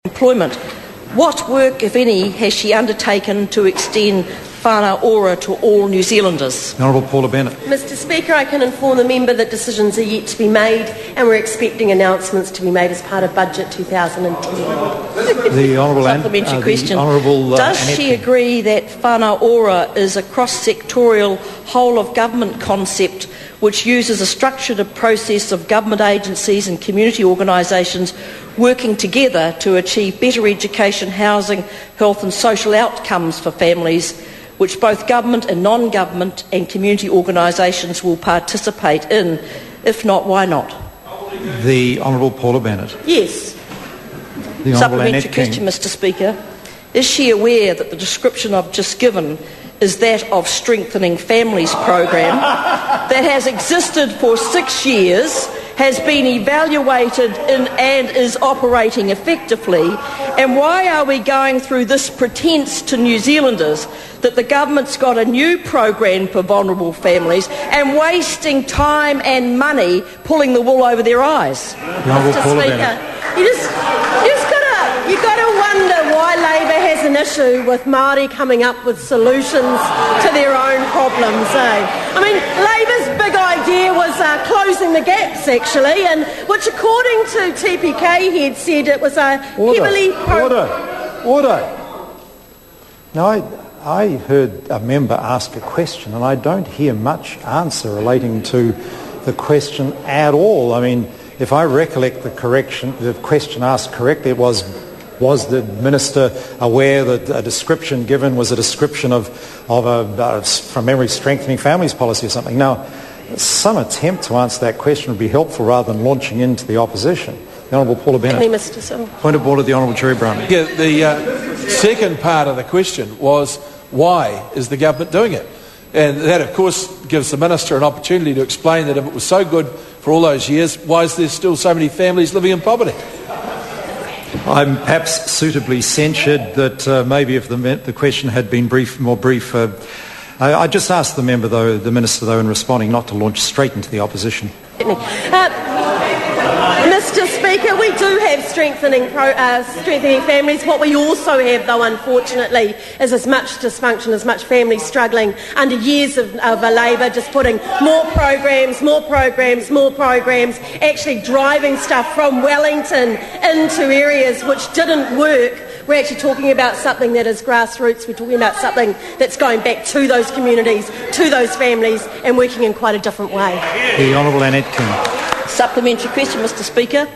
employment. What work, if any, has she undertaken to extend Whanau Ora to all New Zealanders? The Honourable Paula Bennett. Mr Speaker, I can inform the member that decisions are yet to be made and we're expecting announcements to be made as part of Budget 2010. The Honourable Supplementary question. Does she agree that Whanau Ora is a cross-sectorial whole-of-government concept which uses a structured process of government agencies and community organisations working together to achieve better education, housing, health and social outcomes for families, which both government and non-government and community organisations will participate in? If not, why not? The Honourable Paula Bennett. Yes. The Honourable Supplementary question, Mr Speaker. Is she aware that the description I've just given is that of Strengthening Families program that has existed for 6 years, has been evaluated and is operating effectively? And why are we going through this pretence to New Zealanders that the government's got a new program for vulnerable families and wasting time and money pulling the wool over their eyes? Mr Speaker, you've got to wonder why Labor has an issue with Māori coming up with solutions to their own problems, I mean, Labor's big idea was closing the gaps, actually, and which, according to TPK, he had said it was a heavily... Order. Now, I heard a member ask a question, and I don't hear much answer relating to the question at all. I mean, if I recollect the question asked correctly, it was the Minister aware that a description given was a description of from memory, Strengthening Families policy or something? Now, some attempt to answer that question would be helpful rather than launching into the opposition. The Honourable Paula Bennett. Point of order, the Honourable Gerry Brownlee. Yeah, the second part of the question was, why is the government doing it? And that, of course, gives the Minister an opportunity to explain that if it was so good for all those years, why is there still so many families living in poverty? I'm perhaps suitably censured that maybe if the question had been more brief. I just asked the Minister, though, in responding, not to launch straight into the opposition. Mr Speaker, we do have strengthening families. What we also have, though, unfortunately, is as much dysfunction, as much family struggling under years of Labor just putting more programs, actually driving stuff from Wellington into areas which didn't work. We're actually talking about something that is grassroots. We're talking about something that's going back to those communities, to those families, and working in quite a different way. The Honourable Annette King. Supplementary question, Mr Speaker.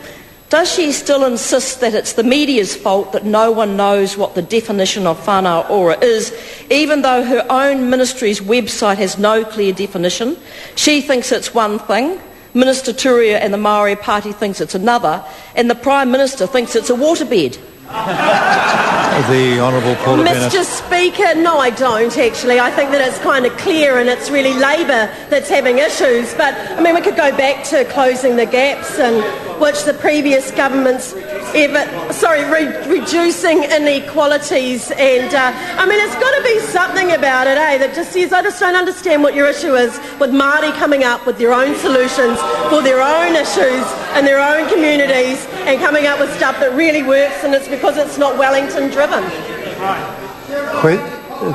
Does she still insist that it's the media's fault that no one knows what the definition of Whanau Ora is, even though her own ministry's website has no clear definition? She thinks it's one thing, Minister Turia and the Maori Party thinks it's another, and the Prime Minister thinks it's a waterbed. The Honourable Paula Bennett. Mr Speaker, no, I don't, actually. I think that it's kind of clear and it's really Labor that's having issues. But, I mean, we could go back to closing the gaps, and which the previous governments reducing inequalities. And, I mean, it's got to be something about it, that just says, I just don't understand what your issue is with Māori coming up with their own solutions for their own issues in their own communities and coming up with stuff that really works, and it's because it's not Wellington-driven.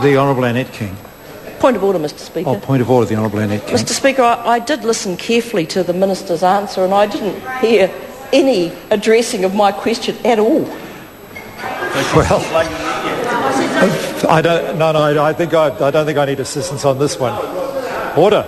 The Honourable Annette King. Point of order, Mr Speaker. Point of order, the Honourable Annette King. Mr Speaker, I did listen carefully to the Minister's answer, and I didn't hear any addressing of my question at all. Well, I don't think I need assistance on this one. Order.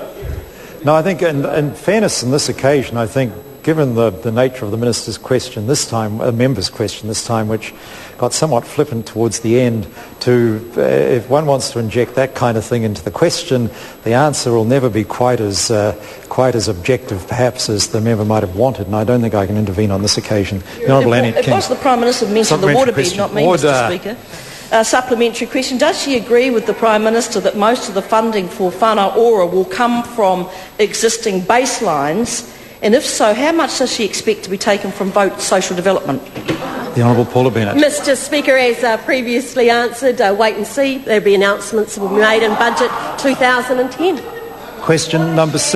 No, I think in fairness on this occasion, I think given the nature of the Minister's question this time, a member's question this time, which got somewhat flippant towards the end, if one wants to inject that kind of thing into the question, the answer will never be quite as objective, perhaps, as the member might have wanted, and I don't think I can intervene on this occasion. The Honourable Annette King. It was the Prime Minister who mentioned the waterbed, not me, Mr Speaker. Supplementary question. Does she agree with the Prime Minister that most of the funding for Whanau Ora will come from existing baselines? And if so, how much does she expect to be taken from vote social development? The Honourable Paula Bennett. Mr Speaker, as previously answered, wait and see. There'll be announcements that will be made in Budget 2010. Question number 6.